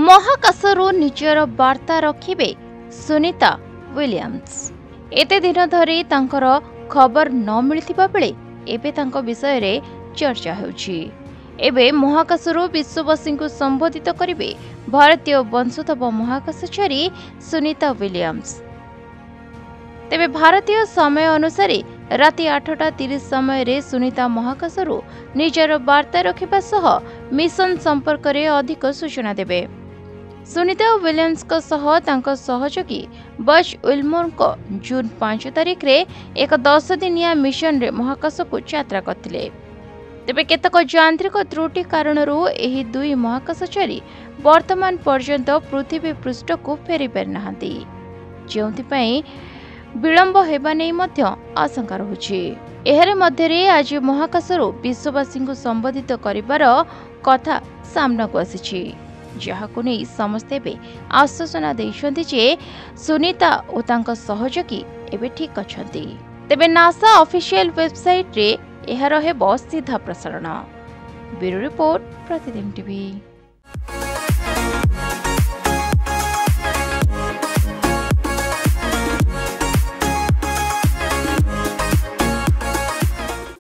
महाकाशरू निजर वार्ता रखिबे सुनीता विलियम्स। एते दिन धरी तांकर खबर न मिलथिबा बेले एबे तांको विषय रे चर्चा हेउछि। एबे महाकाशरू विश्ववासी को संबोधित करिवे भारतीय वंशोद्भव महाकाशचारी सुनीता विलियम्स। तेबे भारतीय समय अनुसार राति 8:30 समय रे सुनीता महाकाशरू निजर वार्ता रखिबा सह मिशन संपर्क रे अधिक सूचना देबे। सुनीता विलियम्स को सह तांको सहयोगी बज विल्मोर को जून 5 तारिख रे एक 10 दिनिया मिशन रे महाकाश को यात्रा करथिले। तेबे केतक यांत्रिक त्रुटि कारणरू एही दुई महाकाशचारी वर्तमान पर्यंत पृथ्वी पृष्ठ को फेरी पारि नाहांती, जेउथिपई विलंब हेबा नै मध्य आशंका रहुछि। एहरे मध्यरे आज महाकाशरू विश्ववासी को संबोधित करिबार कथा सामना को आसिछि, जहाकु नै समस्ते बे आश्वासना दैछन्ति जे सुनीता ओ तांको सहयोगी एबे ठीक अछन्ति। तेबे नासा ऑफिशियल वेबसाइट रे एहा रहे सीधा प्रसारण। ब्यूरो रिपोर्ट प्रतिदिन टीवी।